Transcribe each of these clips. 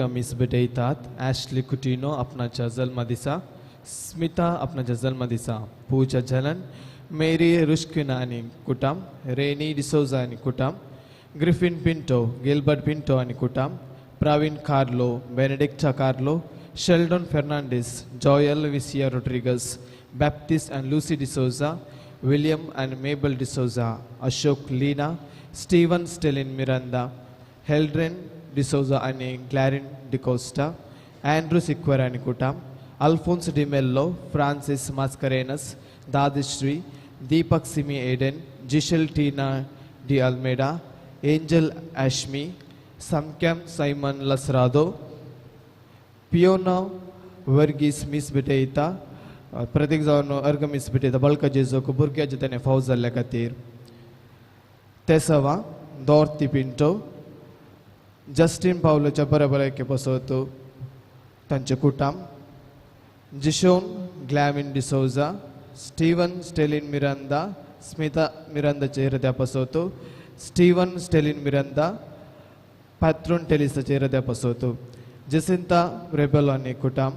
Miss बेटयतात Ashley Coutinho आपणाच्या जल्मदिसा स्मिता आपणाच्या जल्मदिसा पूजा जलन मेरी रुश्किना आणि कुटाम रेनी डिसोजा आणि कुटाम ग्रिफिन पिंटो गिल्बर्ट पिंटो आणि कुटाम Praveen Carlo Benedicta Carlo Sheldon Fernandes Joel विसिया Rodrigues Baptist and Lucy D'Souza William and Mabel D'Souza Ashok Leena Steven स्टेलिन मिरांदा हेल्ड्रेन डिसोजा आणि ग्लॅरिन डिकोस्टा अँड्रू सिक्वेर आणि कुटाम अल्फोन्स डिमेल्लो फ्रान्सिस मास्करेनस दादिश्री दीपक सिमी एडन जिशेल Tina D'Almeida Angel ॲशमी समकॅम Simon लसरादो piano Verghese miss बेटेता प्रत्येक जावन अर्ग मिस बेटेता बळका जेजोक भुरग्याचे त्याने फावज जाल्ल्या खातीर तेसवा डॉर्ती पिंटो जस्टिन पावलोच्या बरोबराके बसवतो तांचे कुटाम जिशोन ग्लॅमिन डिसोजा स्टीवन स्टेलिन मिरांदा स्मिता मिरांदाचे हृदय बसवतो स्टीवन स्टेलिन मिरांदा पॅट्रोन टेलिसाचे हृदय बसवतो जसिंता रेबेलो आणि कुटाम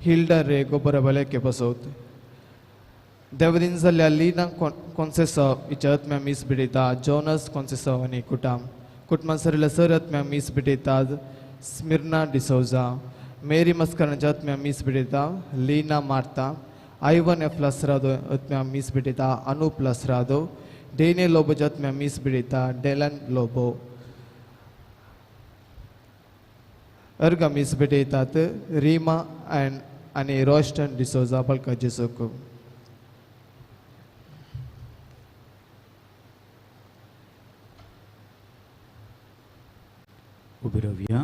हिल्डा रे गोबरबलेके बसवतो देवदीन जाल्ल्या लीना कॉन्सेसो हिच्या आत्म्या मिस बिडिता जोनस कॉन्सेसो आणि कुटाम कुटुंबान सरिल्ल्या सर आत्म्या मिस बिडिता स्मिर्ना डिसोजा मेरी मस्करनाच्या आत्म्या मिस बिडिता Leena Marta Ivan F Lasrado आत्म्या मिस बिडिता अनूप लसरादो डेनियल लोबोच्या आत्म्या मिस बिडिता डेलन लोबो अर्ग मिस बिडितात रीमा आणि रॉस्टन डिसोजा बळका जेजोक उभी राहूया.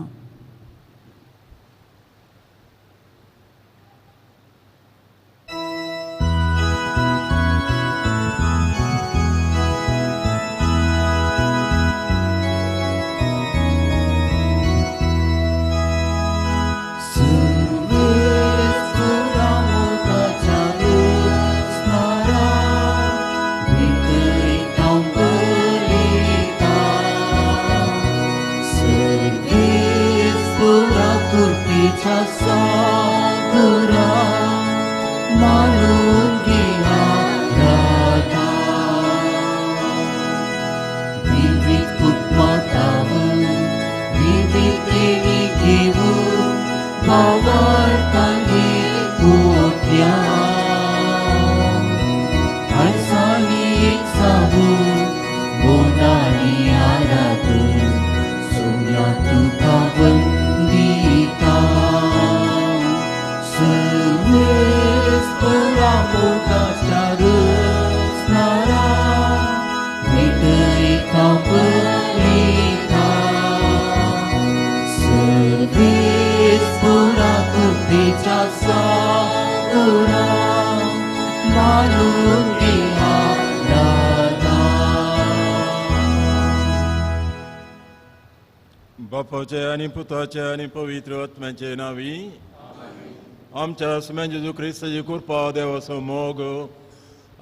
बापाचे आणि पुताचे आणि पवित्र आत्म्याचे नावी आमच्या स्मॅन जेजू ख्रिस्ताची कृपा देवाचो मोग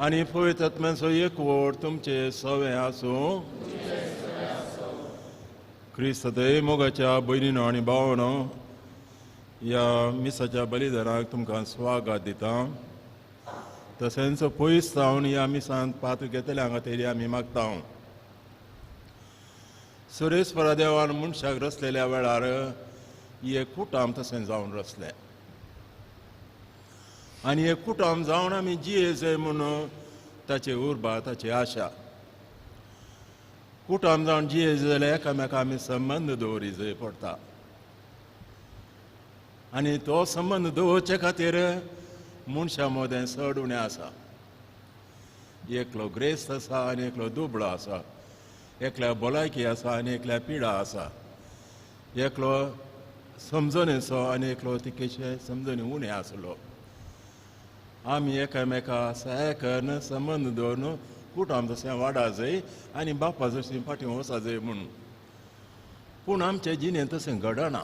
आणि पवित्र आत्म्याचो एकवट तुमचे सवे आसूं. ख्रिस्त ते मोगाच्या भयणीनो आणि भावनो ह्या मिसाच्या बलिदानाक तुमकां स्वागत दिता. तशेंच पयस जावन ह्या मिसांत पात्र घेतल्या खातीर आमी मागता. सुरेस्वरा देवान मनशाक रचलेल्या वेळार हे कुटाम तशें जावन रचले आनी हे कुटाम जावन आमी जियेचे म्हणून ताची उर्बा ताची आशा. कुटाम जावन जियेचे जाल्यार एकामेका आमी संबंद दवरी जाय पडटा आनी तो संबंद दवरचे खातीर मनशा मदें चड उणें आसा. एकलो ग्रेस्त आसा आनी एकलो दुबळो आसा. एकल्या भलायकी आसा आनी एकल्या पिडा आसा. एकलो समजणेचो आनी एकलो तिकेचे समजणी उणें आसलो. आमी एकामेका सहकर्न संबंद दवरून कुटाम तशें वाडा जाय आनी बापा जशीं फाटीं वचा जाय म्हणून. पूण आमचे जिणेंत तशें घडना.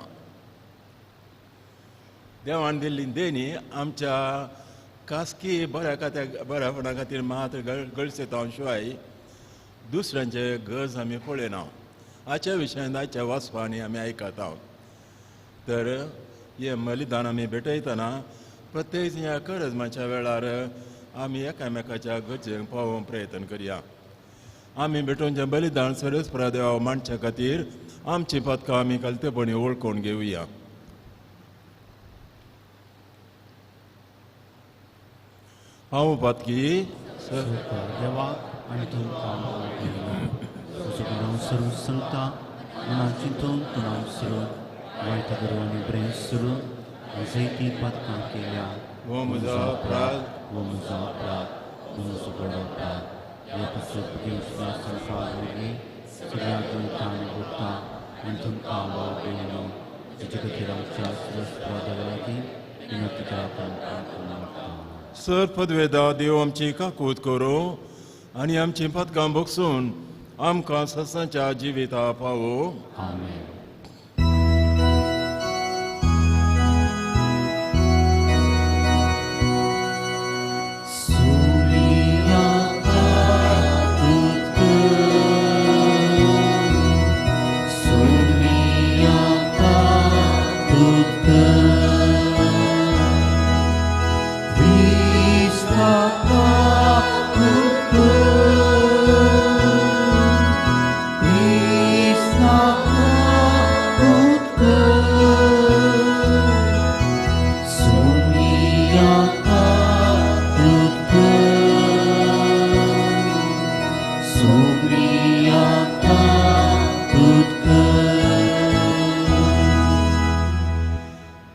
देवान दिल्ली देणी आमच्या खासगी बऱ्यापणा खातीर मात गळसेतां शिवाय दुसऱ्यांचे गरज आमी पळयना. हाच्या विशयान आयच्या वाचपांनी आमी आयकता. तर हे बलिदान आमी भेटयतना प्रत्येक ह्या करजमाच्या वेळार आमी एकामेकाच्या गरजेक पावोवंक प्रयत्न करया. आमी भेटून जें बलिदान सरस्वरा देवा मांडच्या खातीर आमची पदकां आमी कलतेपणी वळखून घेवया. हांव पदकी देवा आनी तुमकां सर्व सांगता मनान चिंतून तुनाम सुरू वायट करू आनी बरें सुरू जैती पदकां केल्या हो म्हजो अपराध वो म्हजो अपराध वो म्हजो बडो अपराध हे पुस्तक संसार सगळ्या दुकान भोगता आनी तुमकां वाव देवनो तुजे खातीर आमच्या सुरस्परा देवाची विनंती करता. सर पदवेदा देव आमची काकूत करूं आनी आमची पदकां भोगसून आमकां ससांच्या जिविता पावो. आमेन.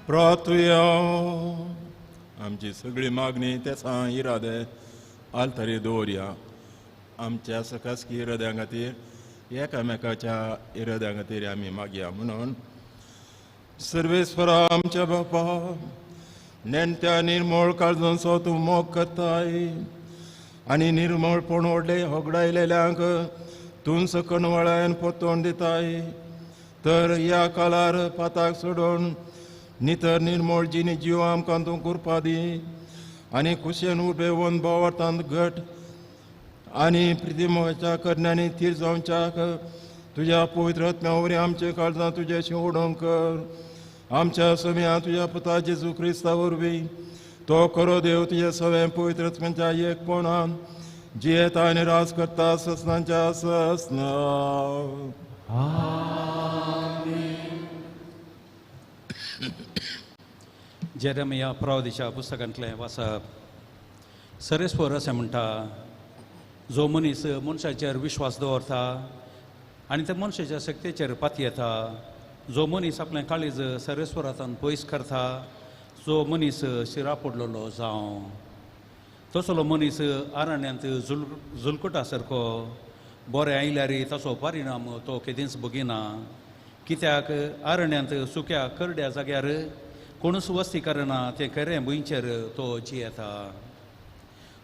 प्रार्थुया. आमची सगळी मागणी तेसा इरादे आलतरी दवरया. आमच्या सकासकी इराद्यां खातीर एकामेकाच्या इराद्यां खातीर आमी मागया. म्हणून सर्वेस्वरा आमच्या बापा नेणत्या निर्मळ काळजांचो तूं मोग करताय आनी निर्मळपण व्हडले होगडायलेल्यांक तूं सकण वळायन परतोन दिताय. तर ह्या काळार पाताक सोडून नितर निर्मळ जिनी जीव आमकां तूं कुरपा दी आनी कुशेन उबे वन भावार्थांत घट आनी प्रितीमोच्या करण्यांनी तीर जावच्याक तुज्या पवित्र आत्म्या वरी आमचे काळजां तुजेशी ओडोंक कर. आमच्या समेया तुज्या पुता जेजू क्रिस्ता वरवीं तो खरो देव तुजे सगळें पवित्र आत्म्याच्या एकपणान जियेता आनी रास करता ससनांच्या ससना. जेरेमिया प्रवादीच्या पुस्तकांतलें वाचप. सर्वेस्वर अशें म्हणटा, जो मनीस मनशाचेर विश्वास दवरता आनी त्या मनशाच्या शक्तीचेर पाती येता, जो मनीस आपलें काळीज सर्वेस्वरांतल्यान पयस करता, जो मनीस शिरा पडलेलो जावं, तसलो मनीस आरण्यांत जुलकुटा सारको बरें आयल्यार ताचो परिणाम तो केदींच बगिना. कित्याक आरण्यांत सुक्या करड्या जाग्यार कोणूच वस्ती करना तें खरें भुंयचेर तो जियेता.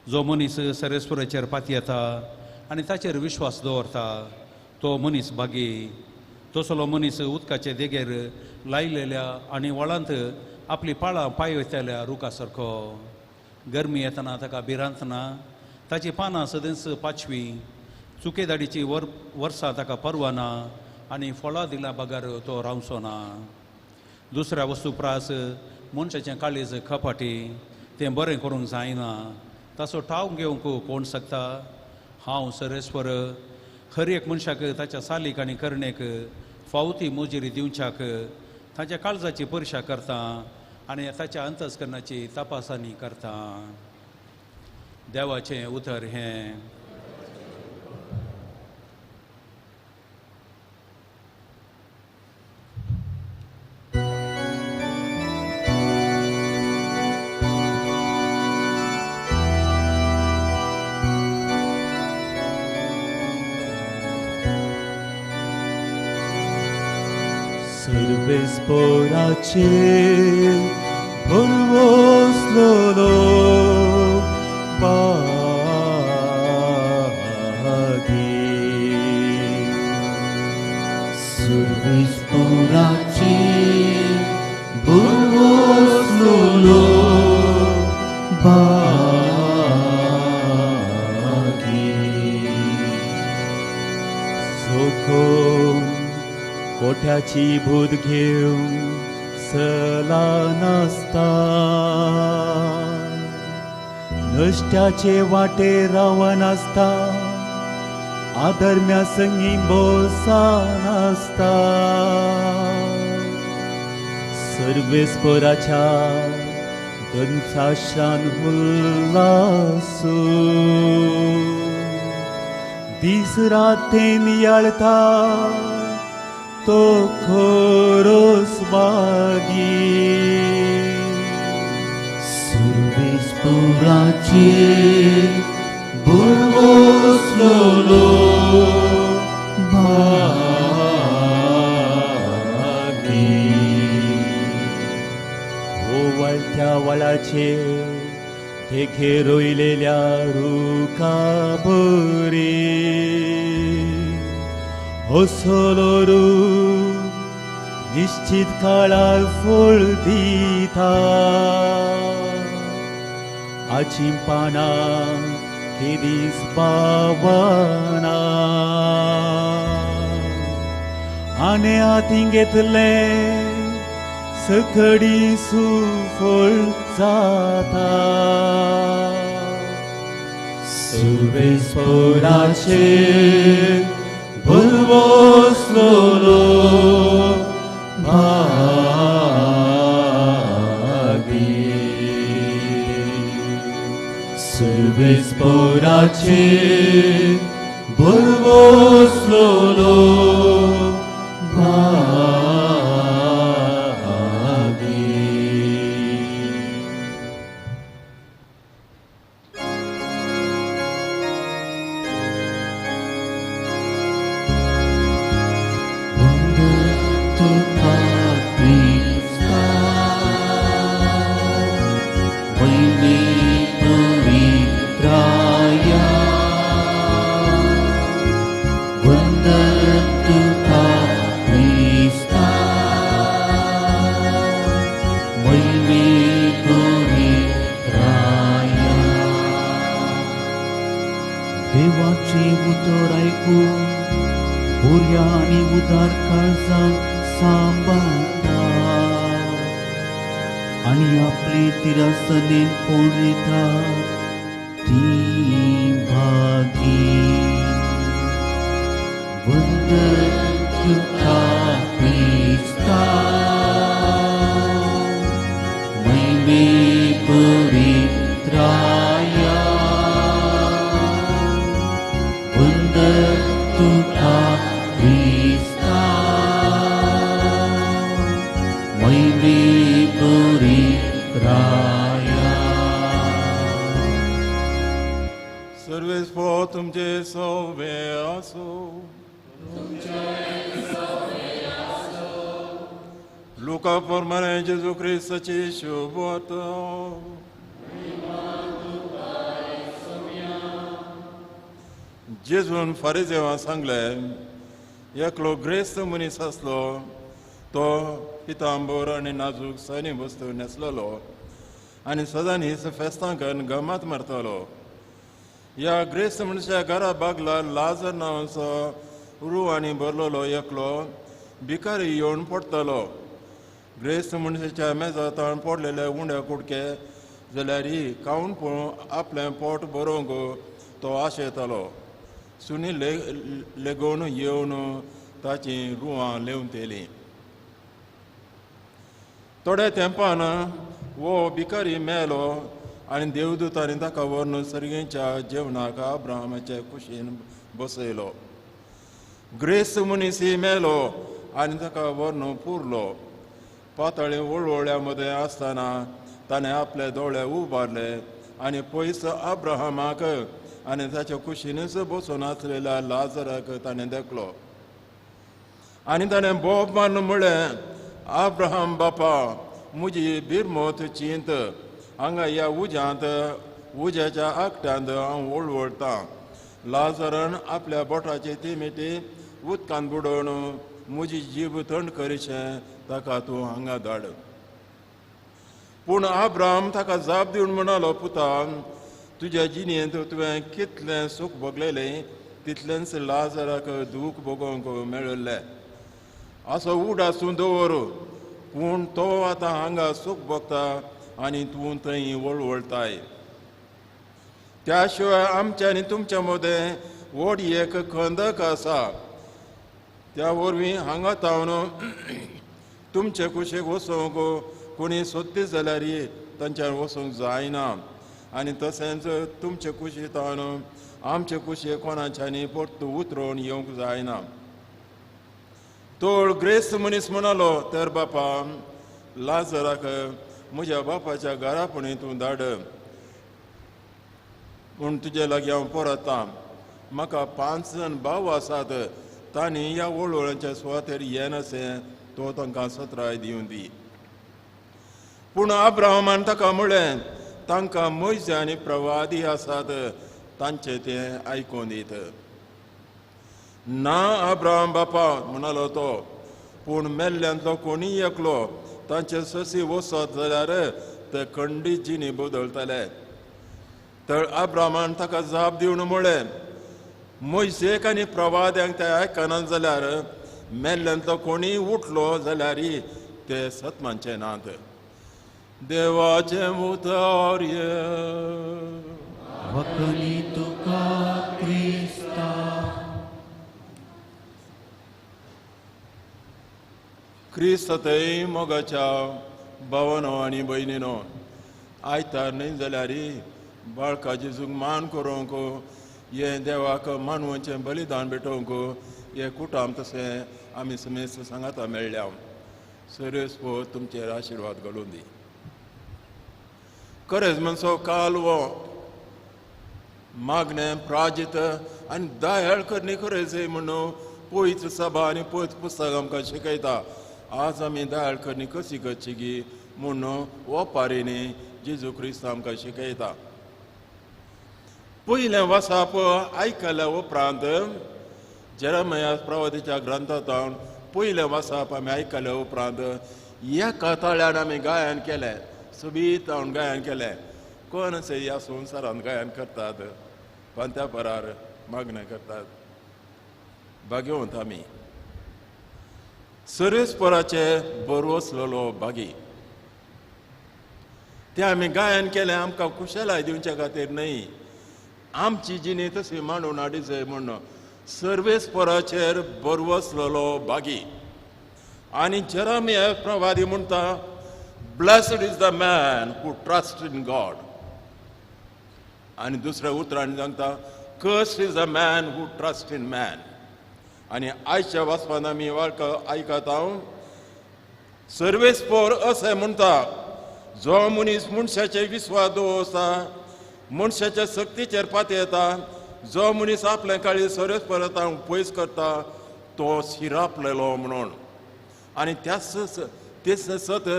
जो मनीस सर्वेस्वराचेर पाती येता आनी ताचेर विश्वास दवरता तो मनीस भागी. तसलो मनीस उदकाचे देगेर लायलेल्या आनी वळांत आपली पाळां पाययतल्या रुखा सारको. गरमी येतना ताका भिरांतना, ताची पानां सदांच पाचवी, चुकेदाडीची वर्सां ताका परवाना आनी फळां दिल्या बागार तो रावचो ना. दुसऱ्या वस्तू प्रास मनशाचें काळीज खपाटी, तें बरें करूंक जायना. ताचो ठाव घेवंक कोण शकता? हांव सर्वेस्वर हर एक मनशाक ताच्या सालीक आनी करणेक फावती मोजिरी दिवच्याक ताच्या काळजाची परिक्षा करता आनी ताच्या अंतस्करणाची तपासणी करता. देवाचें उतर हें. Servesporace porvoslono pagi. Servesporace porvoslono pagi. Soko कोठ्याची भूत घेऊन बसला नसता नष्ट्याचे वाटे रावण असता आधर्म्या संगी बोसा नसता सर्वेस्पराच्या दंशाशान उल्लासू दीस रातेन याळता तो खोरोस बागी सर्वेस्पराचे बुरवोसलोलो भागी हो वळत्या वळाचे तेखे रोयलेल्या रुका बरे होसलोरू निश्चित काळार फळ दिता आचिंपाना केदीस बावाना आने हातीन घेतले सकडी सुफळ जाता सर्वेस्पराचे बुरवोसलोलो भागी सर्वेस्पराचे बुरवोसलोलो देवाचे उतर ऐकून बोऱ्या आणि उदार काळजान सांभाळता आणि आपली तिरासनेन पोळिता ती भागी वंदन तुका क्रिस्ता महिमे पवित्राया वंदन तुका क्रिस्ता महिमे पवित्राया सर्वेस्पो तुमचे सवे आसो लुका प्रमाणे जेजू ख्रिस्ताची शुभवार्ता जेजून फारिजेवांक सांगले एकलो ग्रेस्त मनीस आसलो तो पितांबर आनी नाजूक सैनी वस्तू न्हेसलेलो आनी सदां हीच फेस्तांक गमात मारतालो ह्या ग्रेस्त मनशाच्या घरा बागला लाजर नांवाचो रुवानी भरलेलो एकलो भिकारी येवन पडटालो ग्रेस्त मनशाच्या मेजातान पडलेले उंडे कुडके जाल्यार ही खावन पळोवन आपलें पोट भरोवंक तो आशेतालो सुनी लेगोवन येवन ताची रुवां लेवतेली थोड्या तेंपान वो भिकारी मेलो आनी देवदूतांनी ताका व्हरून सर्गेच्या जेवणाक अब्राहमाचे कुशीन बसयलो ग्रेस्त मनीस मेलो आनी ताका व्हरून पुरलो पातळी वळवळ्या मदें आसतना ताणें आपले दोळे उबारले आनी पयस अब्राहमाक आनी ताच्या कुशीनच बसून आसलेल्या लाजराक ताणें देखलो आनी ताणें बोब मारून म्हळें अब्राहम बापा म्हजी बिरमोत चिंत हांगा ह्या उज्यांत उज्याच्या आकट्यांत हांव वळवळटां लाजरान आपल्या बोटाची तिमिटी उदकांत बुडोवन म्हजी जीब थंड करीशें ताका तूं हांगा धाड पूण अब्राहम ताका जाप दिवन म्हणलो पुता तुज्या जिणेंत तुवें कितलें सूख भोगलेलें तितलेंच लाजराक दूख भोगोवंक मेळिल्लें असो उड आसूं दवर पूण तो आतां हांगा सूख भोगता आनी तूं थंय वळवळताय. त्या शिवाय आमच्या आनी तुमच्या मदें व्हड एक खंदक आसा. त्या वरवीं हांगा तावन तुमचे कुशीक वचूंक कोणी सोदती जाल्यार तांच्यान वचूंक जायना. आनी तशेंच तुमचे कुशी तावन आमचे कुशी कोणाच्यांनी परतू उतरोवन येवंक जायना. तोळ ग्रेस्त मनीस म्हणालो तर बापा लाजराक म्हज्या बापाच्या घरापणी तूं धाड पूण तुजे लागीं हांव परतां. म्हाका 5 जाण भाव आसात, तांणी ह्या वळवळांच्या सुवातेर येनाशें तो तांकां सत्राय दिवन दी. पूण अब्राहमान ताका म्हळें तांकां मोइजे आनी प्रवादी आसात, तांचे तें आयकून दीत. ना अब्राहम बापा म्हणालो तो, पूण मेल्ल्यांतलो कोणी एकलो तांचे ससी वसत जाल्यार ते खंडीत जिणी बदलतले. तर अब्राहमान ताका जाप दिवन म्हळें मोइजेक आनी प्रवाद्यांक ते आयकना जाल्यार मेल्ल्यांतलो कोणी उठलो जाल्यार ते सत्मांचे नात. देवाचे मुतार्य वखली तुका क्रिस्ता. क्रिस्त थंय मोगाच्या भावानो आनी भयणीनो, आयतार न्हय जाल्यार बाळका जेजूक मान करूंक हे देवाक मानवाचें बलिदान भेटोवंक हे कुटाम तशें आमी समेस्त सांगाता मेळ्ळ्या. सर्वेस्पो तुमचेर आशिर्वाद घालून दी. खरेंच मनसो कालवो मागणें प्राजीत आनी दयाळ करणी खरेंच म्हणून पयत सभा आनी पयत पुस्तक आमकां शिकयता. आज आमी दयाळ करणी कशी करची गी म्हणून हो पारेनी जेजू क्रिस्त आमकां शिकयता. पयलें वसाप आयकल्या उपरांत जेरेमिया प्रवादीच्या ग्रंथांत पयलें वसाप आमी आयकल्या उपरांत एका ताळ्यान आमी गायन केलें, सुबीत हांव गायन केलें. कोण अशें ह्या संवसारांत गायन करतात, पंत्या परार मागणें करतात. भाग्यवंत आमी. सर्वेस्पराचे बरवसलेलो भागी. तें आमी गायन केलें आमकां कुशलाय दिवचे खातीर न्हय, आमची जिणी तशी मांडून हाडी जाय म्हणून. सर्वेस्पराचेर बरवसलेलो भागी. आनी जेरेमिया प्रवादी म्हणटा blessed is the man who trust in God. आनी दुसऱ्या उतरांनी सांगता cursed is the man who trust in man. आनी आयच्या वाचपान आमी आयकत हांव सर्वेस्पोर अशें म्हणटा जो मनीस मनशाचे विस्वास दवरता, मनशाच्या सक्तीचेर पातयता, जो मनीस आपले काळी सर्वेस्परांत पयस करता तो शिरापलेलो म्हणून. आनी तेच सत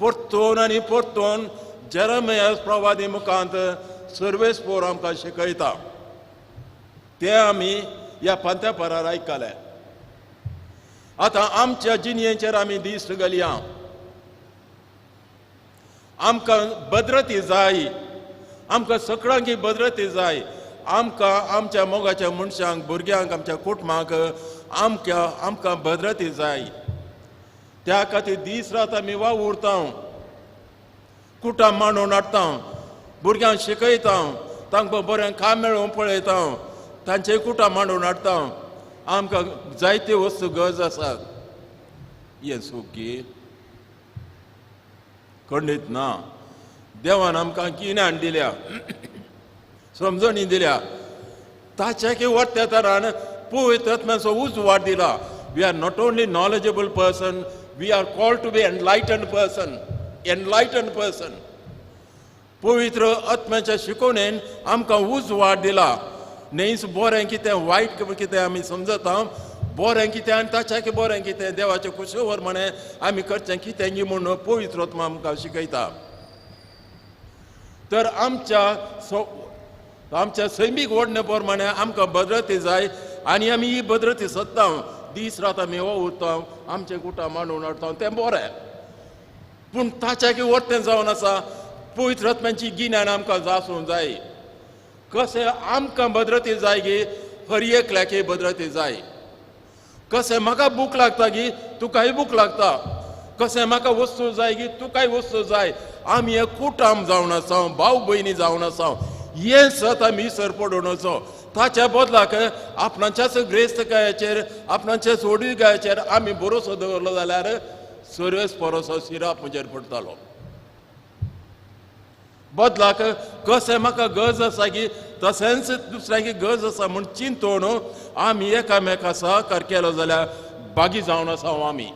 परतून आनी परतून जेरेमिया प्रवादी मुखांत सर्वेस्पोर आमकां शिकयता. ते आमी ह्या पंत्या परार आयकले. आतां आमच्या जिणयेचेर आमी दिश्ट घालया. आमकां भद्रती जाय, आमकां सगळ्यांक भद्रती जाय. आमकां आमच्या मोगाच्या मनशांक, भुरग्यांक, आमच्या कुटुंबाक आमकां भद्रती जाय. त्या खातीर दीस रात आमी वावुरता, कुटाम मांडून हाडटा, भुरग्यांक शिकयता, तांकां बरें काम मेळोवन पळयता, तांचे कुटाम मांडून हाडटा. आमकां जायत्यो वस्तू गरज आसात. हें सुखी खंडीत ना. देवान आमकां गिन्यान दिल्या, समजणी दिल्या. ताच्या वर्त्या तरान पवित्र आत्म्याचो उजवाड दिला. We are not only knowledgeable person, we are called to be enlightened person. Enlightened person. पवित्र आत्म्याच्या शिकवणेन आमकां उजवाड दिला. न्हयच बरें कितें वायट कितें आमी समजता, बरें कितें आनी ताच्या बरें कितें, देवाचे कुशेवर म्हणे आमी करचें कितें म्हणून पवित्र आत्मा आमकां शिकयता. तर आमच्या सैमीक ओडणे प्रमाणे आमकां भद्रती जाय आनी आमी ही भद्रती सोदता. दीस रात आमी हो उरता, आमचे कुटां मांडून हाडटा, तें बरें. पूण ताच्या वर्तें जावन आसा पवित्र आत्म्याची गिन्यान आमकां जासूंक जाय. कशें आमकां भद्रती जाय गी, हर एकल्याक भद्रती जाय. कशें म्हाका भूक लागता गी, तुकाय भूक लागता. कशें म्हाका वस्तू जाय की तुकाय वस्तू जाय, आमी एक कुटाम जावन आसा, भाव भयणी जावन आसा, हें सत आमी सर पडून वचो. ताच्या बदलाक आपणाच्याच ग्रेस्तकायाचेर, आपणाच्याच ओडविकायाचेर आमी भरोसो दवरलो जाल्यार सर्वेस परोसो सिराप म्हजेर पडटालो. बदलाक कशें म्हाका गरज आसा की तशेंच दुसऱ्यांकी गरज आसा म्हूण चिंतून आमी एकामेका सहकार केलो जाल्यार बागी जावन आसा आमी.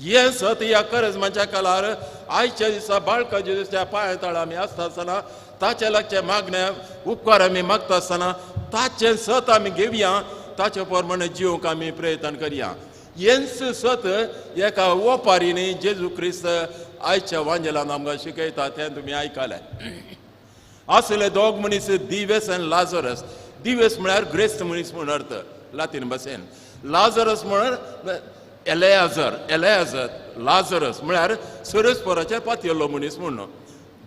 हें सत ह्या करजमाच्या काळार आयच्या दिसा बाळका जेजूच्या पांया तळा आमी आसता आसतना ताचे लागचे मागण्या उपकार आमी मागता आसतना ताचें सत आमी घेवया, ताचे प्रमाणे जिवंक आमी प्रयत्न करया. हेंच सत एका ओपारीनी जेजू क्रिस्त आयच्या वांजेलान आमकां शिकयता, तें तुमी आयकलें. आसले दोग मनीस दिवेस आनी लाजरस. दिवेस म्हळ्यार ग्रेस्त मनीस म्हूण अर्थ लातीन भाशेन. लाजरस म्हळ्यार एलेयाजर. लाजरस म्हळ्यार सर्वेस्पराचेर पातयल्लो मनीस म्हूण.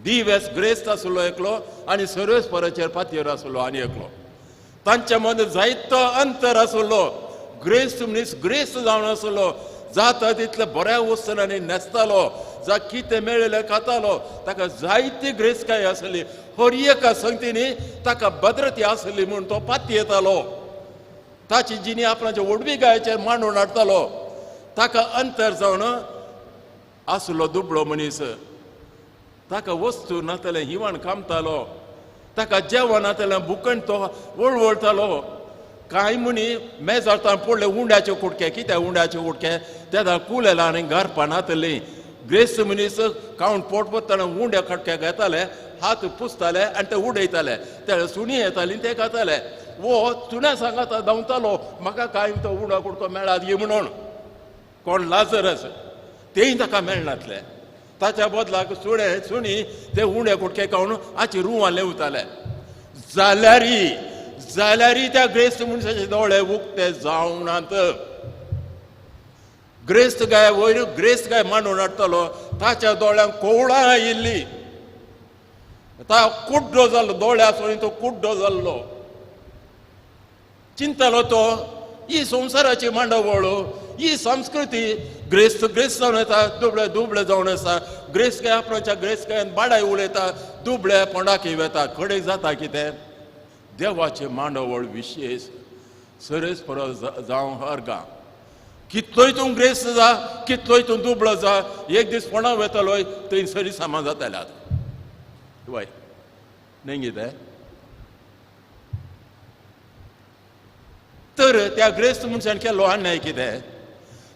दिवेस ग्रेस्त आसलो एकलो आनी सर्वेस्पराचेर पातयेर आसलो आनी एकलो. तांच्या मदीं जायतो अंतर आसलो. ग्रेस्त मनीस ग्रेस्त जावन आसलो, जाता तितले बऱ्या वस्तूंनी न्हेसतालो, जा कितें मेळिल्लें खातालो, ताका जायती ग्रेस्तकाय आसली. हर एका संगतींनी ताका भद्रती आसली म्हूण तो पातयेतालो. ताची जिणी आपणाच्या ओडविकायाचेर मांडून हाडटालो. ताका अंतर जावन आसलो दुबळो मनीस. ताका वस्तू नातलें हिवण कामतालो, ताका जेवण नातलें भुकण तो वळवळतालो. कांय म्हणी मेजारतान पडले उंड्याचे कुडके. कित्याक उंड्याचे कुडके? तेदा कुलेला आनी गारपा नातलीं. ग्रेस्त मनीस खावन पोट पडटना उंड्या खटके घेताले, हात पुसताले आनी ते उडयताले. ते सुणी येताली ते खाताले. वो सुण्या सांगाता धांवतालो, म्हाका कांय तो उंडा कुडको मेळात गे म्हणून. कोण लाजरस तेय ताका मेळनातले. ताच्या बदलाक सुणी ते उंडे कुडके खावन हाची रुवां लेवताले. जाल्यारी त्या ग्रेस्त मनशाचे दोळे उक्ते जावनात. ग्रेस्त गाय मांडून हाडटलो, ताच्या दोळ्यांक कोवळां आयिल्ली. ता कुड्डो जाल्लो, दोळे आसून तो कुड्डो जाल्लो. चिंतलो तो, ही संवसाराची मांडवळ, ही संस्कृती ग्रेस्त जावन येता, दुबळे जावन आसा. ग्रेस्त गाय आपणाच्या ग्रेस्त गायन बाडाय उलयता, दुबळे पोंडाकी वेता. कडेक जाता कितें? देवाचे मांडवळ विशेष सरेस परस जावं अर्गा. कितलोय तूं ग्रेस्त जा, कितलोय तूं दुबळो जा, एक दीस कोणा वेतलोय थंय सरी सामान जाताल्यात. वय न्ही कितें? तर त्या ग्रेस्त मनशान केलो अन्याय कितें?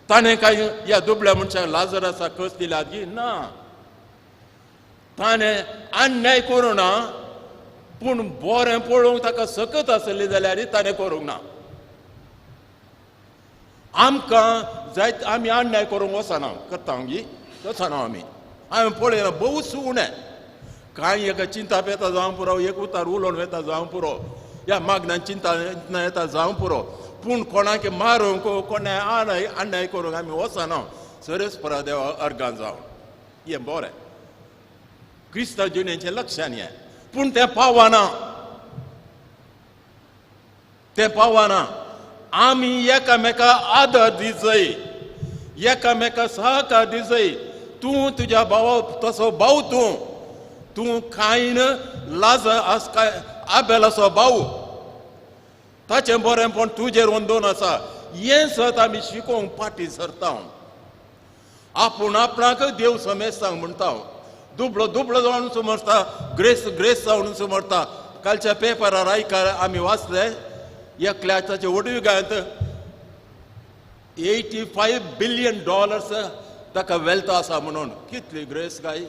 ताणें काय ह्या दुबळ्या मनशाक लाजरासा कस दिल्यात की ना. ताणें अन्याय करूं ना, पूण बरें पळोवंक ताका सकत आसली जाल्यार ताणें करूंक ना. आमकां जाय आमी अन्याय करूंक वचना, करता वचना आमी. हांवें पळयना बहु उणें. कांय एका चिंता पेता जावं पुरो, एक उतार उलोवन वेता जावं पुरो, ह्या मागण्यान चिंता येता जावं पुरो, पूण कोणाक मारूंक कोणा अन्याय करूंक आमी वचना. सरेस्परा देवा अर्गां जावन हें बरें. क्रिस्तांव जिणेचें लक्षान हें. पूण तें पावना. आमी एकामेका आदर दिजय, एकामेका सहकार दिजय. तूं तुज्या भावा तसो भाव तूं कायन लाज आबेल असो भाव, ताचें बरेंपण तुजेर वंदून आसा. हें सत आमी शिकोवंक फाटीं सरता. आपूण आपणाक देव समेस्तांक म्हणटा. दुबळो जावन समजता, ग्रेस्त जावन समजता. कालच्या पेपरार आमी वाचले, एकल्याचे वडविकायेंत $85 बिलियन ताका वेल्थ आसा म्हणून. कितली ग्रेस्त काय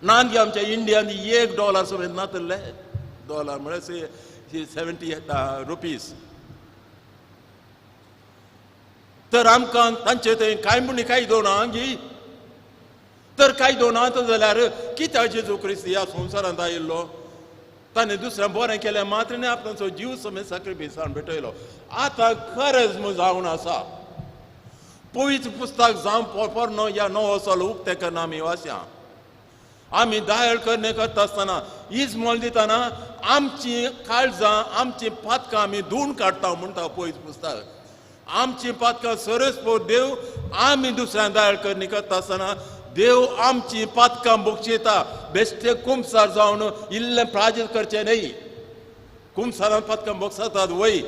नांदी आमच्या इंडियान $1 समेत नातले. डॉलर म्हळ्यार 70 रुपीज. तर आमकां तांचे थंय कांय म्हणी कायदो ना गी. तर कायदो ना जाल्यार कित्याक जेजू क्रिस्त ह्या संवसारांत आयिल्लो? ताणें दुसऱ्यां बरें केलें मात्र न्ही, आपणाचो जीव समेत सॅक्रिफायसान भेटयलो. आतां खरेंच जावन आसा. पवित्र पुस्तक जावं पोरणो ह्या नवो सालो उक्तें करना आमी वाचया. आमी दायळ करणे करता आसतना इस्मोल दितना आमची काळजां, आमची पातकां आमी धुवन काडटा म्हणटा पवित्र पुस्तक. आमची पातकां सरस्पोर देव आमी दुसऱ्या दाळ करणी करता आसतना देव आमची पातकां बोगशिता बेश्टे कुंभसार जावन इल्लें प्राजीत करचें न्ही कुंभसारान पातकां बोगसतात वय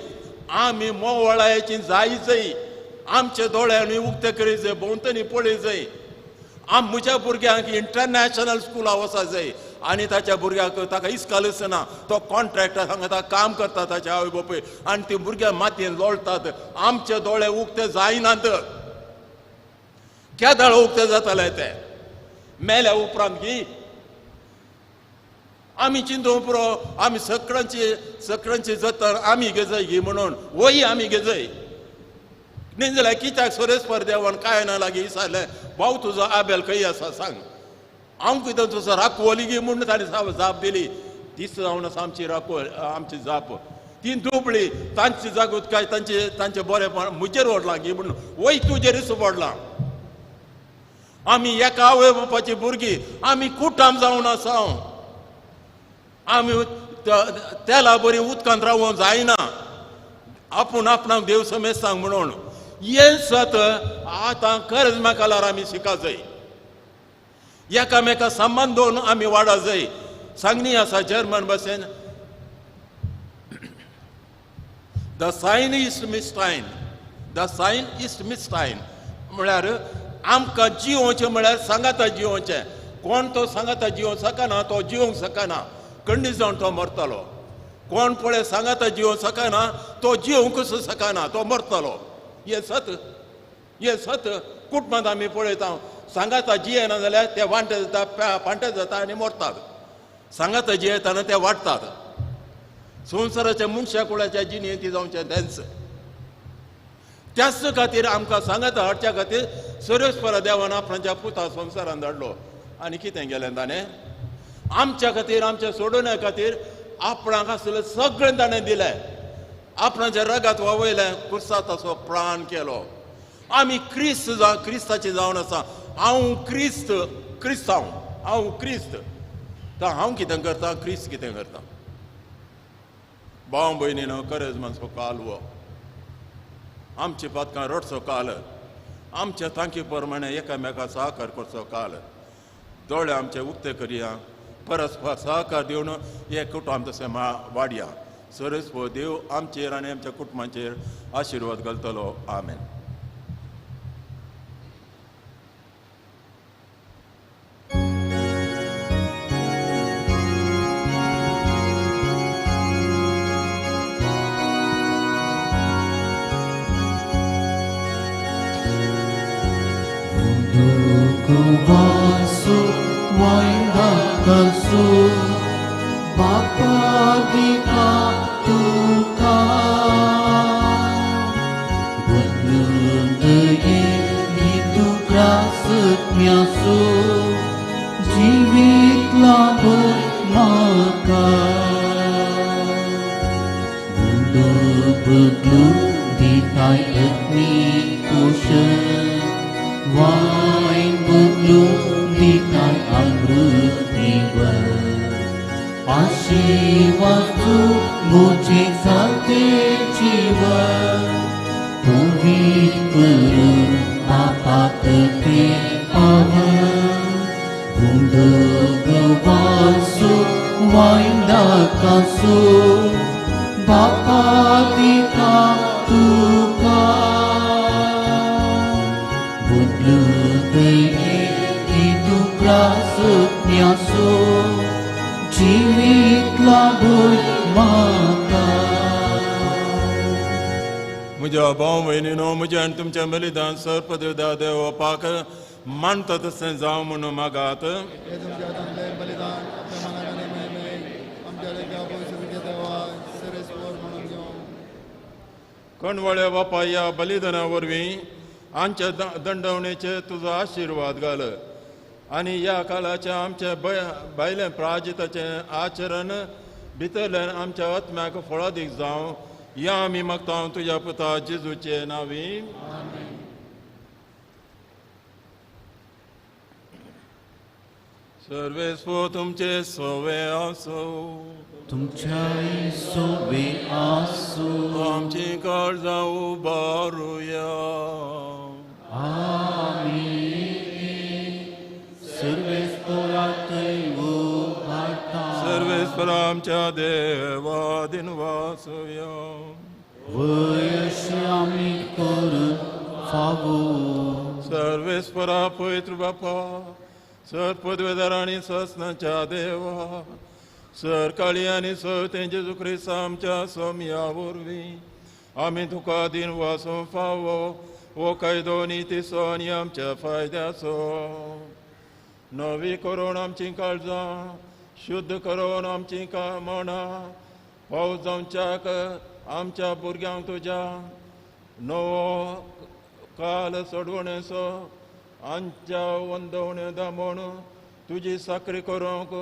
आमी मोवळायेची जाय जाय आमचे दोळ्यांनी उक्ते करी जाय भोंवतणी पळय जाय म्हज्या भुरग्यांक इंटरनॅशनल स्कुलां वचा जाय आनी ताच्या भुरग्याक ताका इस्काल आसना तो कॉन्ट्रॅक्टर हांगा काम करता ताच्या आवय बापूय आनी ती भुरग्यां मातयेन लोळटात आमचे दोळे उक्ते जायनात केदाळ उक्ते जाताले ते मेल्या उपरांत की आमी चिंतूं पुरो आमी सगळ्यांची जतन आमी घेजय घे म्हणून वय आमी घेजय न्ही जाल्यार कित्याक सुरेस्पर देवान काय ना लागीं विचारलें भाऊ तुजो आबेल खंय आसा सांग हांव कितें तुजो राखवली गी म्हूण ताणें जाप दिली तीच जावन आसा आमची जाप ती दुबळी तांची जागूत काय तांचे बरेपण म्हजेर ओडलां गी म्हणून वय तुजेरूच पडलां आमी एका आवय बापाची भुरगीं आमी कुटाम जावन आसा आमी तेला बरी उदकांत रावूंक जायना आपूण आपणाक देव समेत सांग म्हणून हें सत आतां खरेंच मेकाल्यार आमी शिका जाय एकामेका संबंद दवरून आमी वाडा जाय सांगणी आसा जर्मन भाशेन द सायन इज मिस्टायन म्हळ्यार आमकां जिवोवचें म्हळ्यार सांगाता जिवोवचें कोण तो सांगाता जिवोवंक शकना तो जिवोवंक शकना खंडीत जावन तो मरतलो कोण पळय सांगाता जिवोवंक शकना तो जिवोवंकूच शकना तो मरतलो हे सत कुटुंबांत आमी पळयता सांगाता जियेना जाल्यार ते वांटे जाता पांटे जाता आनी मरतात सांगाता जियेताना ते वाडटात संवसाराच्या मनशा कुळाच्या जिणेंत ती जावचें तेंच त्याच खातीर आमकां सांगाता हाडच्या खातीर सुरेस्पर देवान आपणाच्या पुता संवसारांत धाडलो आनी कितें केलें ताणें आमच्या खातीर आमच्या सोडोवण्या खातीर आपणाक आसलें सगळें ताणें दिलें आपणाच्या रगात ववयलें कुर्सात ताचो प्राण केलो आमी क्रिस्ताची जावन आसा हांव क्रिस्त तर हांव कितें करता क्रिस्त कितें करता भाव भयणीनो खरेंच मातसो काल वो आमच्या पातकां रडचो काल आमच्या तांकी प्रमाणे एकामेका सहकार करचो काल दोळे आमचे उक्ते करया परस्पर सहकार दिवन हे कुटुंब तशें वाडया सरस्वो देव आमचेर आनी आमच्या कुटुंबाचेर आशिर्वाद घालतलो आमेन Kubasu wainda kasu Bapa dika tuka Benundeye itu krasutnya su Jiwitlah bermakan Bunda bergeluk di tai etni kusyen Wain bergeluk di tai amrut tiba Asyirwadu mujik sate jiwa Kuih perut apa ketik awan Bunda gewasuk wain dak kasuk Bapa dikak tukar hidup rasanya so jiwitlah bermakan म्हज्या भाव भयणीनो म्हज्या आनी तुमच्या बलिदान सर्पदेवदा देव पाक मानता तशें जावं म्हणून मागात कणवळ्या बापा या बलिदाना वरवीं आमच्या दंडवणेचे तुजो आशिर्वाद घाल आनी ह्या काळाच्या आमच्या भायल्या प्राजिताचें आचरण भितरल्यान आमच्या आत्म्याक फळादीक जावं या आमी मागता तुज्या पुता जेजूचे नांवी सर्वेस्व तुमचे सोवे आसो तुमच्याही सोबे आसो आमची काळजां उबारुया सर्वेस्परातय उभारता सर्वेस्वर आमच्या देवा दिनवासुया वयश आमी करून फावो सर्वेस्वरा पवित्र बापा सर पदवेदार आणि ससनाच्या देवा सर काळी आणि सवते जेजू ख्रिस्त आमच्या सोम्या वरवीं आमी तुका दिन वासो फावो वो कायदो नितीचो आनी आमच्या फायद्याचो नवी करून आमची काळजां शुद्ध करून आमची मनां पावस जावच्याक आमच्या भुरग्यांक तुज्या नवो काल सोडवणेचो आमच्या वंदवण्यो दामोण तुजी साखरी करूंक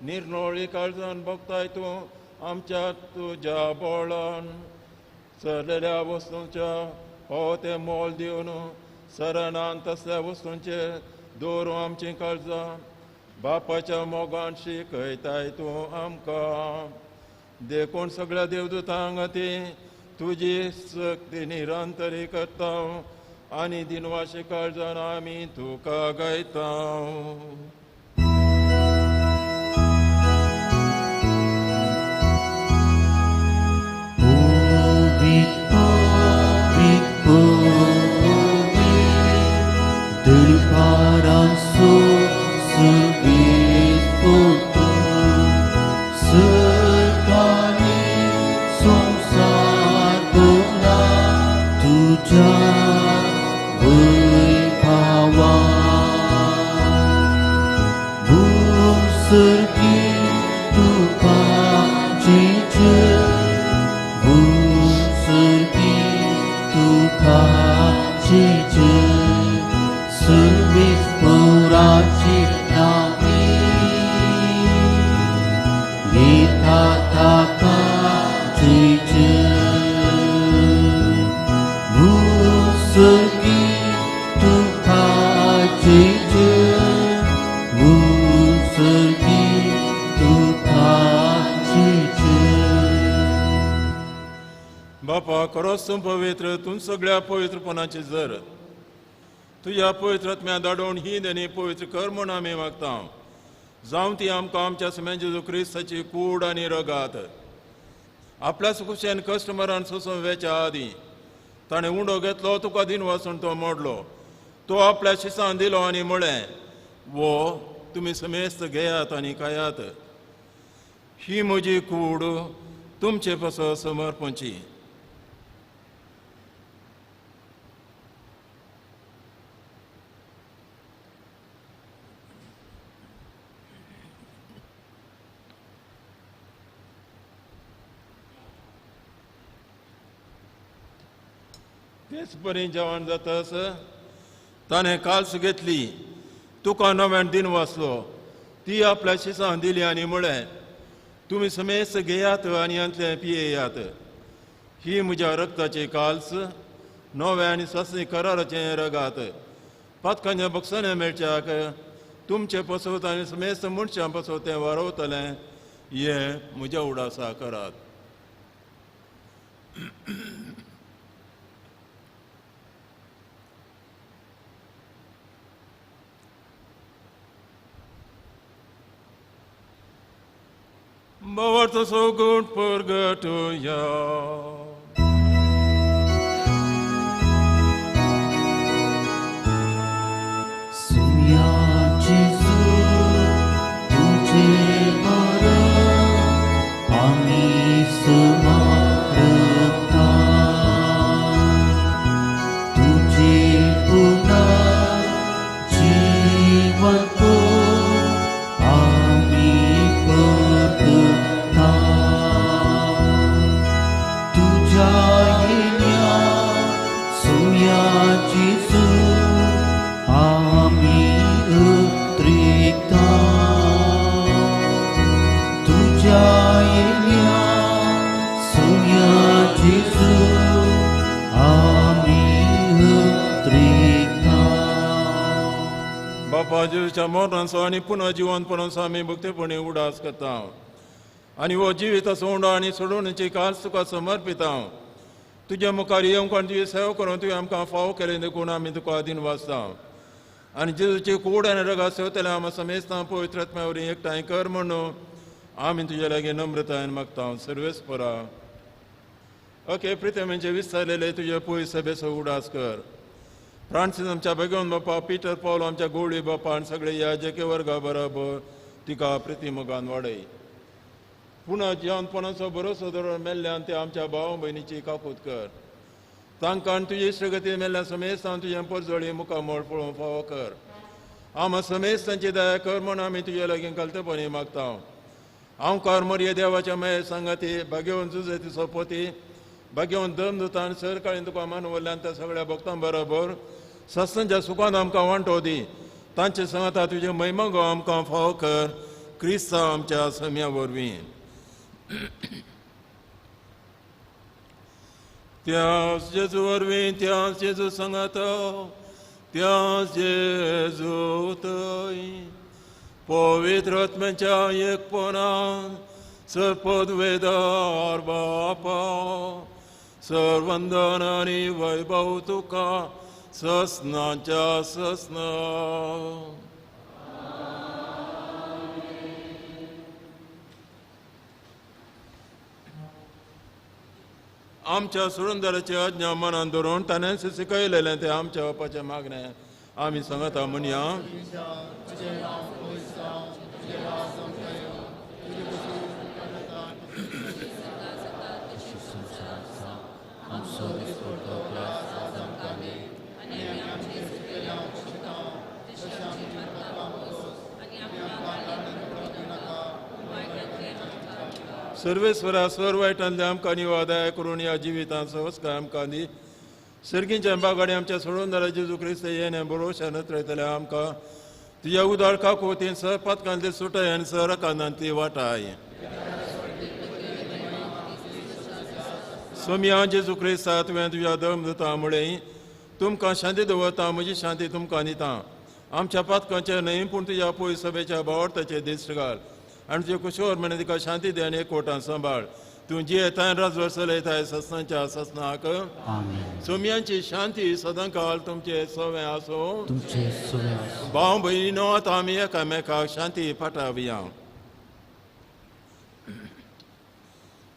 निर्नोळी काळजान भोगताय तूं आमच्या तुज्या बोळान सरलेल्या वस्तूंच्या ते मोल दिवन सरणान तसल्या वस्तूंचे दवरूं आमची काळजां बापाच्या मोगान शिकयताय तूं आमकां देखून सगळ्या देवदूतांक ती तुजी सक्ती निरंतरी करता आनी दिनवाशी काळजान आमी तुका गायता बापा खरोच तूं पवित्र तूं सगळ्या पवित्रपणाची जर तुज्या पवित्रत्म्या धाडोवन ही देणी पवित्र कर म्हूण आमी मागता जावं ती आमकां आमच्या समेत जेजू क्रिस्ताची कूड आनी रगात आपल्या सुखुशेन कस्टमरान सोंसून वेच्या आदीं ताणें उंडो घेतलो तुका दिन वाचून तो मोडलो तो आपल्या शिसान दिलो आनी म्हळें वो तुमी समेस्त घेयात आनी खायात ही म्हजी कूड तुमचे पासो समर्पणची तेच बरी जेवण जातास ताणें काल्स घेतली तुका नव्यान दिन वाचलो ती आपल्या शिसान दिली आनी म्हळें तुमी समेस्त घेयात आनी अंतले पियेयात ही म्हज्या रक्ताची काल्स नवे आनी सस्नी कराराचे रगात पातकांच्या बक्षांनी मेळच्याक तुमचे पसवत आनी समेस्त मनशां पसवत तें वारवतलें हें म्हज्या उडासा करात Bavarta so good purgatoria. Sumya Jesu, तुझे बर आमी समर्पता तुझे पुन्हा जीवन Bapak येशूच्या मोरांचो आनी पुन्हा जिवंतपणाचो आमी भक्तीपणी उडास करता आनी हो जिवीत सोंड आनी सोडूनची काल तुका समर्पिता तुज्या मुखार येवंक तुजी सेवा करून तुवें आमकां फाव केलें देखून आमी तुका आदीन वाचता आनी जेजूची कूड आनी रगा सेवतले आमी समेस्तां पवित्र आत्म्यावरी एकठांय कर म्हणून आमी तुजे लागीं नम्रतायेन मागता सर्वेस्परा. ओके प्रिते म्हणजे विस्तारलेले तुजे पळय सभेचो उडास कर. फ्रांसीस आमच्या भगवन बापा, पिटर पौल आमच्या गोळी बापा आनी सगळे याजके वर्गा बरोबर तिका प्रतिमोगान वाडय. पुन्हा जिवंतपणाचो भरोसो धरून मेल्ल्यान ते आमच्या भाव भयणीची काकूत कर. तांकां तुजे इश्टगती मेल्ल्या समेस्तां तुजें परजोळी मुखामोळ पळोवंक फावो कर. आम समेस्तांची दया कर म्हूण आमी तुजे लागीं घालतेपणी मागता. हांव कार्मोरिये देवाच्या मेळ सांगाती भाग्यवन जुजतीचो पोती भाग्यवन धर्मदूता आनी सरकाळीन तुका मानवल्ल्यान त्या सगळ्या भक्तां बरोबर सत्संच्या सुखान आमकां वांटो दी. तांचे सांगता तुजे महिमा गो आमकां फावो कर क्रिस्ता आमच्या सम्या वरवीं. त्याच जेजू वरवीं त्याच जेजू सांगाता त्याच जेजू थंय पवित्र आत्म्याच्या एकपणान सर्पद्वेदार बापा सर्वंदन आनी वैभव तुका ससनाच्या ससना. आमच्या सुरंदराची आज्ञा मनान धरून ताणें शिकयलेलें तें आमच्या बापाचें मागणें आमी सांगता म्हणया. सर्वेस्वरा स्वर वायटांतले आमकां निवादाय करून ह्या जिवितांत संस्कार आमकां दी. सर्गींच्या बागाडी आमच्या सोडून जाल्यार जेजू क्रिस्त येणे भरोशान रयतले आमकां तुज्या उदार काकोतीन सर पथकांतली सुटाय आनी सर कांदांतली वाटाय. सोम्या जेजू क्रिस्ता तुवें तुज्या धर्मदूता मुळे तुमकां शांती दवरता म्हजी शांती तुमकां दिता. आमच्या पथकांचेर न्हय पूण तुज्या पळय सभेच्या भावार्थाचेर दिश्ट घाल आनी तुजे कुशोर म्हणे तिका शांती दी आनी एकवटान सांबाळ. तूं जी येताय राजवर चलयताय ससनाच्या ससनाक. सोम्यांची शांती सदांकाळ तुमचे सवें आसूं. भाव भयणीनो आतां आमी एकामेकाक शांती पाठवया.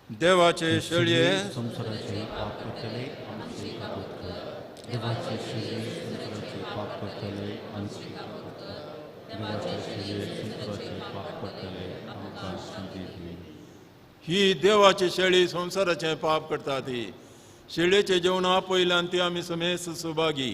देवाचे शेळये संसाराचे पाप करतले आमचे काबूत कर. देवाचे शेळये संसाराचे पाप करतले आमचे काबूत कर. देवाचे शेळये संसाराचे पाप करतले आमकां शांती दी. ही देवाची शेळी संसाराचें पाप करता ती शेळयेचें जेवण आपयल्यान ती आमी समेस्त सुभागी.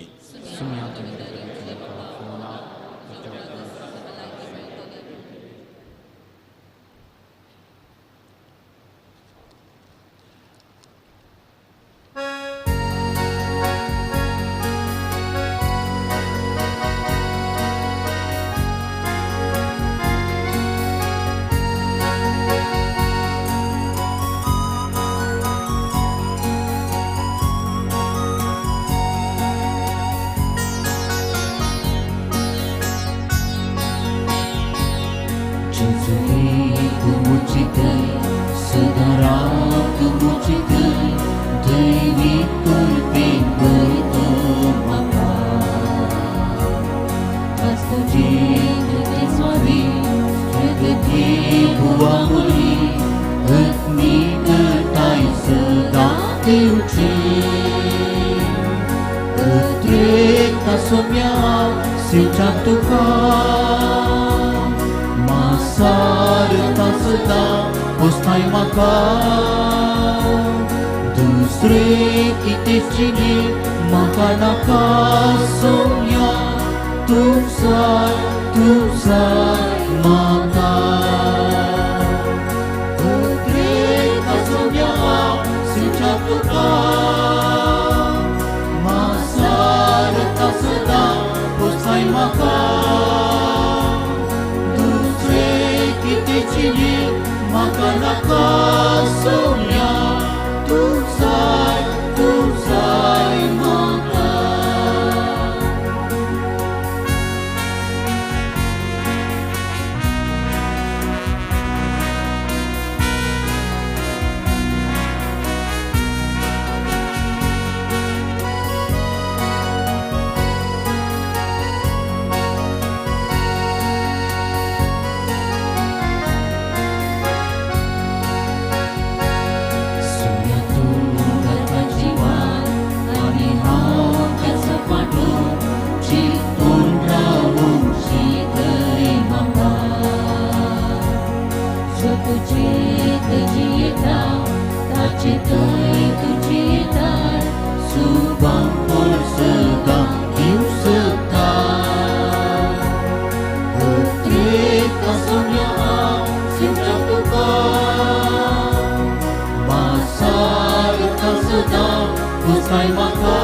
कोसाय म्हाका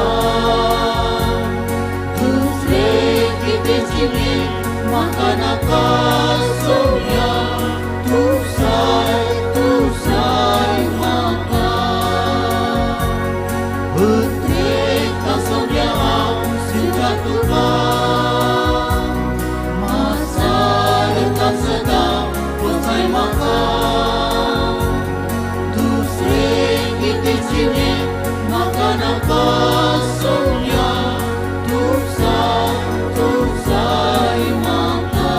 दुसरे कितें जिवीत म्हाका नाका सोव्या तू साय म्हाका उद्रेक सोव्या हांव सिंगा तुका मासार सदा कोसाय म्हाका दुसरे कितें जिवीत म्हाका नाका सोव्या तू साय म्हाका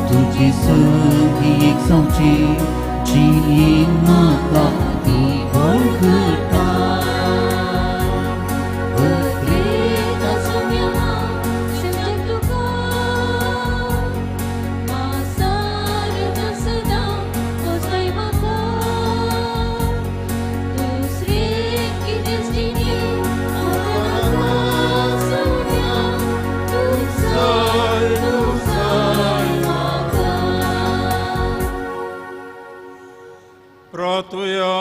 तुझी संगी एक सांची जी म्हाका ती वळखता प्रार्थुया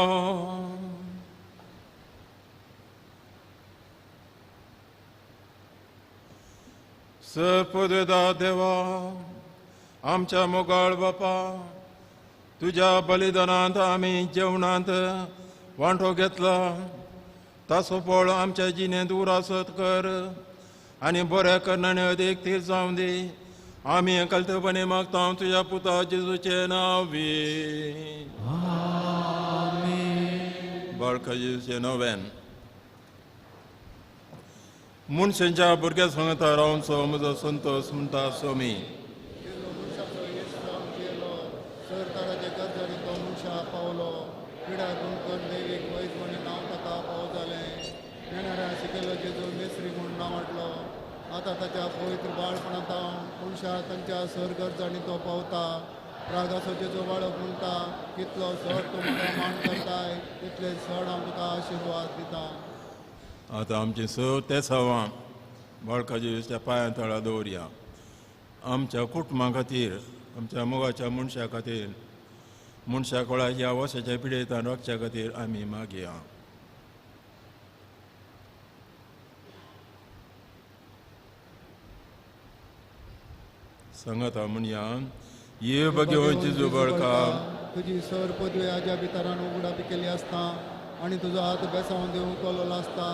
सर्पदेदा देवा आमच्या मोगाळ बापा तुझ्या बलिदानांत आमी जेवणांत वांटो घेतला ताचो फळ आमच्या जिणेंत दूर आसत कर आनी बऱ्या करणाने अदीक तीर जावं दी आमी कल्तपणे मागता तुझ्या पुता जेजूचे नांवी बाळका जेजूचे नव्यान मनशांच्या भुरग्या सांगता रावनचो म्हजो संतोष म्हणटा सोमी सरकाराचे गरजेनी तो मनशा पावलो पिडा गुणकर देवीक वैज म्हणी नांव ताका पाव जालें येणाऱ्या शिकेलो जेजू मेस्री म्हूण नांवाटलो आतां ताच्या पवित्र बाळपणांत हांव मनशा तांच्या सर गरजांनी तो पावता रागाचो जेजू बाळक म्हणटा कितलो चड तूं म्हाका मान करताय तितले चड हांव तुका आशिर्वाद दिता आतां आमची स तेसावां बाळका जेजूच्या पांया तळा दवरया आमच्या कुटुंबा खातीर आमच्या मोगाच्या मनशा खातीर मनशा कोळाच्या वशाच्या पिडेंतान रक्षा खातीर आमी मागया सांगाता म्हणया ये बघेवन जेजू बाळका तुजी सर पदवी हाज्या भितरान उगडापी केली आसता आनी तुजो हात बेसांवन दिवंक कोलोलो आसता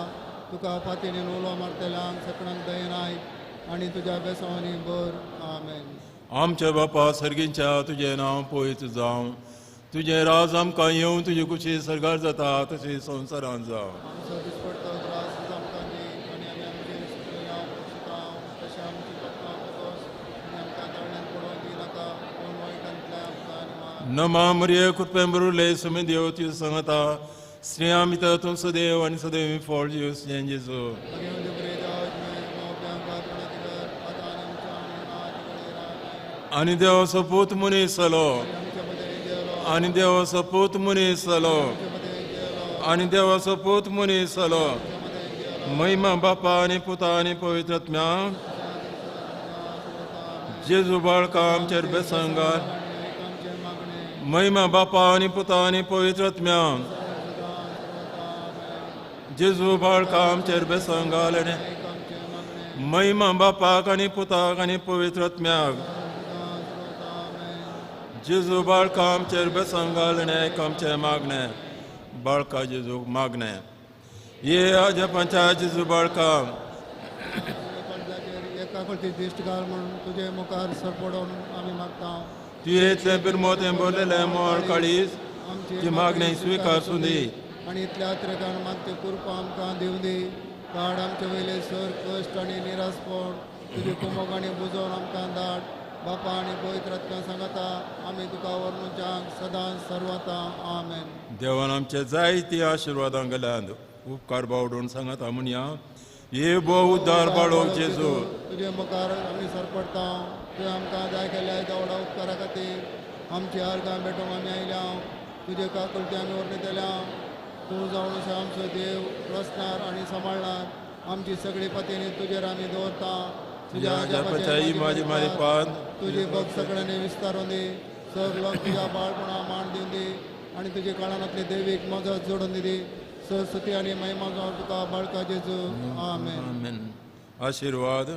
तुका फातीन उलो मारतेल्यांक सकणांक दयनाय आनी तुज्या बेसांवांनी बर आमेन आमच्या बापा सर्गींच्या तुजें नांव पवित्र जावं तुजें राज आमकां येवं तुजी कुशी सरगार जाता तशी संवसारांत जावं आमचो दिसपडटो त्रास आमकां दी आनी आमी आमचे सुटलेल्या शिकाव तशें आमची पप्पा पकोस आनी आमकां तळ्यान पडोवंक दिनाका पूण वायटांतल्या आमकां निवार नमा मरिये कृपेन बरुले समी देव तुजे सांगता स्त्रियां भितर तूं सदैव आनी सदैव फळ जिवस जेजू देव बरे जावं आतां आनी आमच्या मरणाच्या वेळेर आमेन आनी देवाचो पूत मनीस जालो आमच्या मदें गेलो आनी देवाचो पूत मनीस जालो आनी देवाचो पूत मनीस जालो महिमा बापा आनी पुता आनी पवित्रात्म्या जेजू बाळका आमचेर बेसंगार महिमा बापा आनी पुता आनी पवित्रात्म्या जेजू बाळका आमचेर बेसंगार आनी महिमा बापाक आनी पुताक आनी पवित्रात्म्याक जेजू बाळका आमचेर बेसंगार आनी आमचें मागणें बाळका जेजू मागणें ये हाज्या पंचा जेजू बाळका एका फावटी दिश्ट घाल म्हणून तुजे मुखार सरपडून आमी मागता तुवें बिरमोतें बरलेलें मोळ काळीज जी मागणें स्विकारूं दी आनी इतल्या त्रेकान मागते कृपा आमकां दिवं दी काड आमचे वयले सर कश्ट आनी निरासपण तुझे कुमोगाणी बुजोवन आमकां धाड बापा आनी पवित्र आत्म्या सांगता आमी तुका वर्णुचांक सदां सर्वता आमेन. देवान आमचे जायती आशिर्वादां गेल्यात उपकार बावडून सांगता म्हणया ये बो उद्दार बाळो जेजू तुझे मुखार आमी सरपडटा तुवें आमकां जाय केल्या देवडा उपकारा खातीर आमची आर्गां भेटोवंक आमी आयल्या तुजे काकुलती आमी वर्णितल्या तूं जावन असो आमचो देव रचणार आनी सांबाळणार आमची सगळी पतींनी तुजेर आमी दवरता तुज्या जपाची माझी मारी पान तुजी भक्त सगळ्यांनी विस्तारून दी सगळं तुझ्या बाळपणा मान दिवन दी आनी तुजे काळांतली दैवीक मजत जोडून दी सरस्वती आनी महिमा जावं तुका बाळका जेजू आमेन. आमेन. आशीर्वाद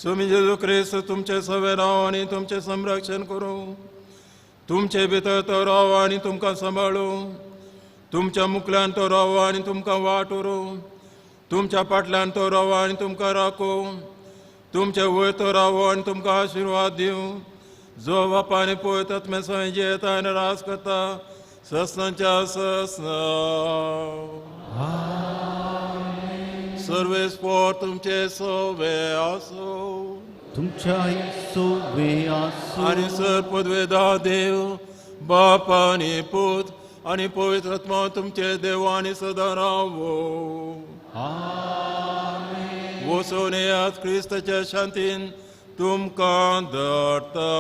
स्वामी जेजू ख्रिस्त तुमचे सवे राव आनी तुमचे संरक्षण करूं तुमचे भितर तो राव आनी तुमकां सांबाळूं तुमच्या मुखल्यान तो राव आनी तुमकां वाट उरूं तुमच्या फाटल्यान तो राव आनी तुमकां राखूं तुमचे वयर तो राव आनी तुमकां आशिर्वाद दिवं जो बापानी पळयत आत्मे सय जियेता आनी रास करता सस्नांच्या सस्ना सर्वेस्पोर तुमचे सवे आसो तुमच्या सोवे आसो आनी सर पदवेदा देव बाप आनी पूत आनी पवित्र आत्मा तुमचे देव आनी सदां रावो. वचून येयात क्रिस्ताच्या शांतीन तुमकां धरता.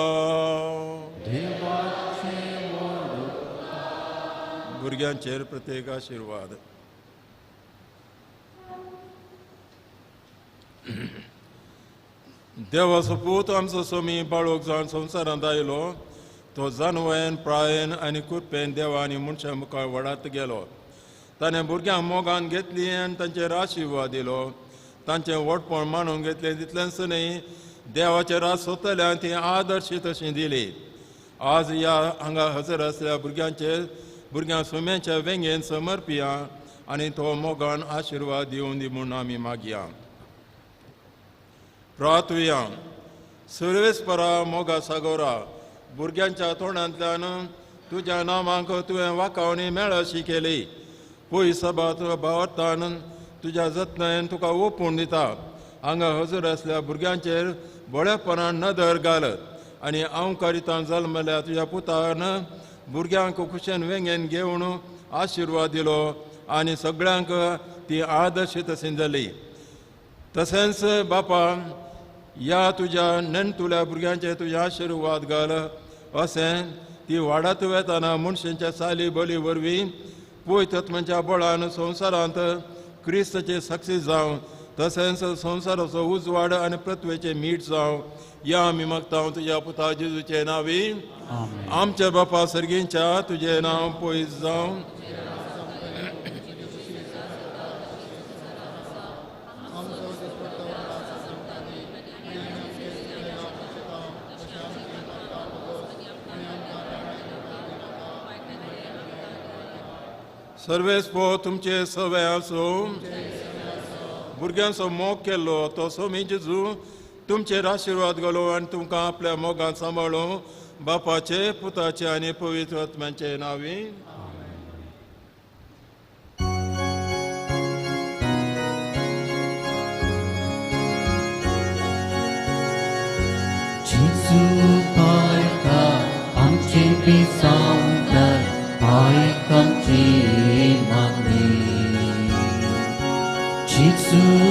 भुरग्यांचेर प्रत्येक आशिर्वाद. देवाचो पूत आमचो स्वामी बाळोक जावन संवसारांत आयलो तो जानवेन प्रायेन आनी कुरपेन देवानी मनशां मुखार वडात गेलो ताणें भुरग्यांक मोगान घेतली आनी तांचेर आशिर्वाद दिलो तांचें वटपण मानून घेतलें तितलेंच न्ही देवाचेर रास सोदतल्यां ती आदर्शी तशीं दिली. आज ह्या हांगा हजर आसल्या भुरग्यांक सुम्याच्या वेंगेन समर्पिया आनी तो मोगान आशिर्वाद दिवन दी म्हूण आमी मागया. प्रार्थुया. सर्वेस्परा मोगा सागोरा भुरग्यांच्या तोंडांतल्यान तुज्या नांवांक तुवें वाकावणी मेळशी केली पयस सभात भावार्थान तुज्या जतनायेन तुका ओपून दिता. हांगा हजर आसल्या भुरग्यांचेर बळेपणान नदर घालत आनी अवकारितां जल्मल्या तुज्या पुतान भुरग्यांक खुशेन वेंगेन घेवन आशिर्वाद दिलो आनी सगळ्यांक ती आदर्शी तशी जाली. तशेंच बापा ह्या तुज्या नेणतुल्या भुरग्यांचे तुजे आशिर्वाद घाल अशें ती वाडत वेताना मनशांच्या साली बली वरवीं पवित्रत्वाच्या बळान संवसारांत क्रिस्ताचे सक्सीस जावं तशेंच संवसाराचो उजवाड आनी पृथ्वेचें मीठ जावं या आमी मागता तुज्या पुता जेजूचे नांवी. आमच्या बापा सर्गींच्या तुजें नांव पयस जावं सर्वेस्पो तुमचे सवे आसो भुरग्यांचो मोग केल्लो तो स्वामी जेजू तुमचेर आशिर्वाद घालो आनी तुमकां आपल्या मोगान सांबाळो बापाचे पुताचे आनी पवित्र आत्म्याचे नांवी. जेजू बाळका आमचे पिसांतर आयक आमची मागणी जेजू